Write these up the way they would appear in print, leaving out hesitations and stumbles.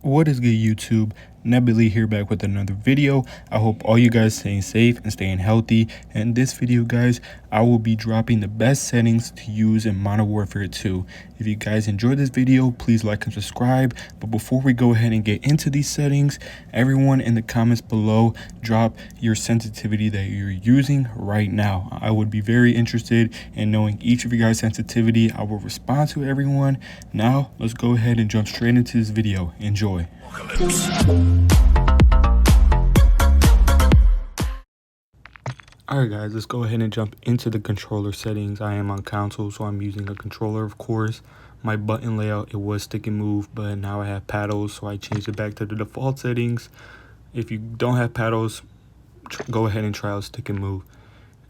What is good, YouTube? Nebula here, back with another video. I hope all you guys staying safe and staying healthy. And in this video, guys, I will be dropping the best settings to use in Modern Warfare 2. If you guys enjoyed this video, please like and subscribe. But before we go ahead and get into these settings, everyone in the comments below, drop your sensitivity that you're using right now. I would be very interested in knowing each of you guys' sensitivity. I will respond to everyone. Now, let's go ahead and jump straight into this video. Enjoy. Alright guys, let's go ahead and jump into the controller settings. I am on console, so I'm using a controller, of course. My button layout, it was stick and move, but now I have paddles, so I changed it back to the default settings. If you don't have paddles, go ahead and try out stick and move.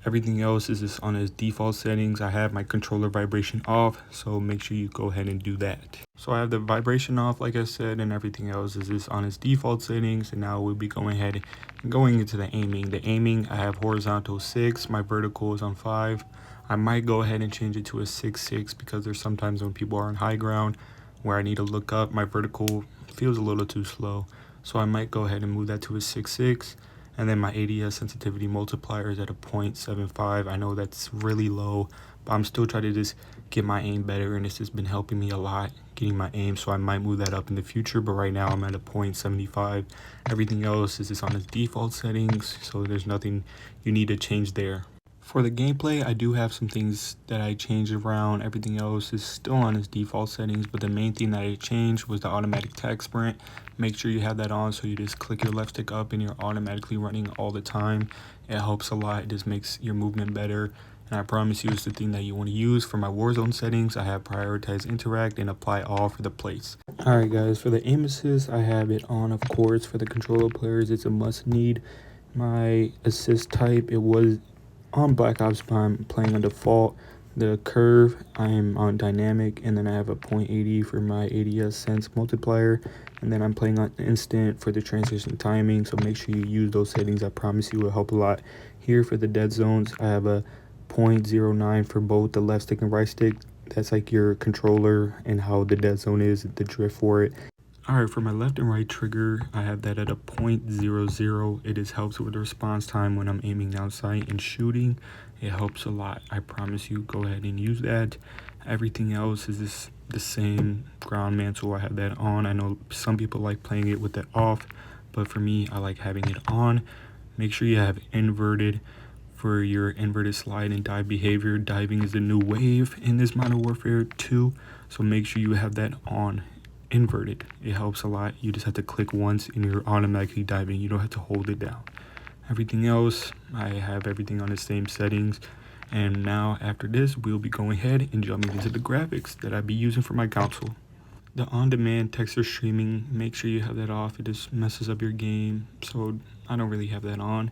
Everything else is just on its default settings. I have my controller vibration off, so make sure you go ahead and do that. So I have the vibration off, like I said, and everything else is just on its default settings. And now we'll be going ahead and going into the aiming. The aiming, I have horizontal 6, my vertical is on 5. I might go ahead and change it to a 6.6 because there's sometimes when people are on high ground where I need to look up, my vertical feels a little too slow. So I might go ahead and move that to a 6.6. And then my ADS sensitivity multiplier is at a 0.75. I know that's really low, but I'm still trying to just get my aim better, and it's just been helping me a lot getting my aim, so I might move that up in the future, but right now I'm at a 0.75. Everything else is just on its default settings, so there's nothing you need to change there. For the gameplay, I do have some things that I changed around. Everything else is still on its default settings, but the main thing that I changed was the automatic tag sprint. Make sure you have that on, so you just click your left stick up and you're automatically running all the time. It helps a lot. It just makes your movement better. And I promise you, it's the thing that you want to use. For my Warzone settings, I have prioritize interact and apply all for the place. Alright guys, for the aim assist, I have it on, of course. For the controller players, it's a must need. My assist type, it was on Black Ops, I'm playing on default. The curve, I'm on dynamic, and then I have a 0.80 for my ADS sense multiplier, and then I'm playing on instant for the transition timing. So make sure you use those settings. I promise you it will help a lot. Here for the dead zones, I have a 0.09 for both the left stick and right stick. That's like your controller and how the dead zone is, the drift for it. Alright, for my left and right trigger, I have that at a 0.00. It just helps with the response time when I'm aiming down sight and shooting. It helps a lot. I promise you, go ahead and use that. Everything else is just the same. Ground mantle, I have that on. I know some people like playing it with that off, but for me, I like having it on. Make sure you have inverted for your inverted slide and dive behavior. Diving is the new wave in this Modern Warfare 2, so make sure you have that on. Inverted, it helps a lot. You just have to click once and you're automatically diving. You don't have to hold it down. Everything else, I have everything on the same settings. And now after this, we'll be going ahead and jumping into the graphics that I'll be using for my console. The on-demand texture streaming, make sure you have that off. It just messes up your game, so I don't really have that on.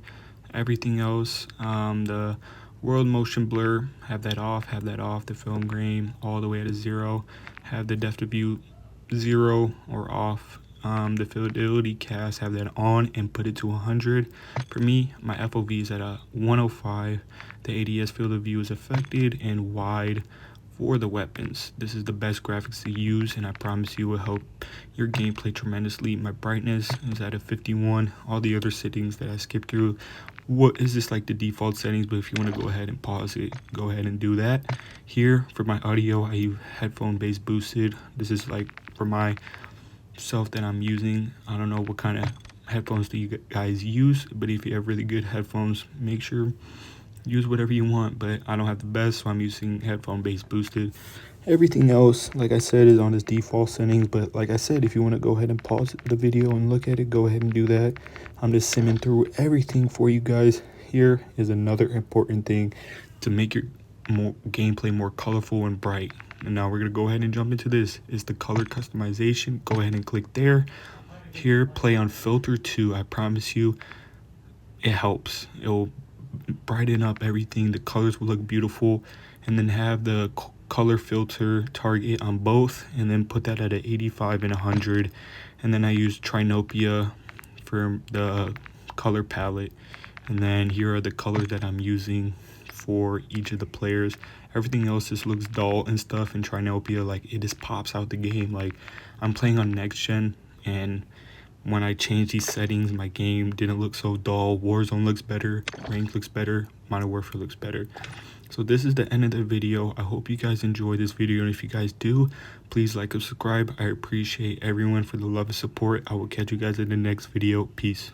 Everything else, the world motion blur, have that off. The film grain all the way at a 0. Have the depth of view 0 or off. The fidelity cast, have that on and put it to 100. For me, my FOV is at a 105. The ADS field of view is affected and wide for the weapons. This is the best graphics to use, and I promise you will help your gameplay tremendously. My brightness is at a 51. All the other settings that I skipped through, what is this like the default settings, but if you want to go ahead and pause it, go ahead and do that. Here for my audio, I use headphone bass boosted. This is like for myself that I'm using. I don't know what kind of headphones do you guys use, but if you have really good headphones, make sure use whatever you want, but I don't have the best, so I'm using headphone bass boosted. Everything else, like I said, is on its default settings, but like I said, if you want to go ahead and pause the video and look at it, go ahead and do that. I'm just simming through everything for you guys. Here is another important thing to make your gameplay more colorful and bright. And now we're going to go ahead and jump into this. It's the color customization. Go ahead and click there. Here, play on filter 2. I promise you, it helps. It will brighten up everything. The colors will look beautiful. And then have the color filter target on both, and then put that at an 85 and 100. And then I use Trinopia for the color palette. And then here are the colors that I'm using for each of the players. Everything else just looks dull and stuff, and Trinopia, like, it just pops out the game. Like, I'm playing on next gen and when I changed these settings, my game didn't look so dull. Warzone looks better, Rank looks better, Modern Warfare looks better. So this is the end of the video. I hope you guys enjoyed this video, and if you guys do, please like and subscribe. I appreciate everyone for the love and support. I will catch you guys in the next video. Peace.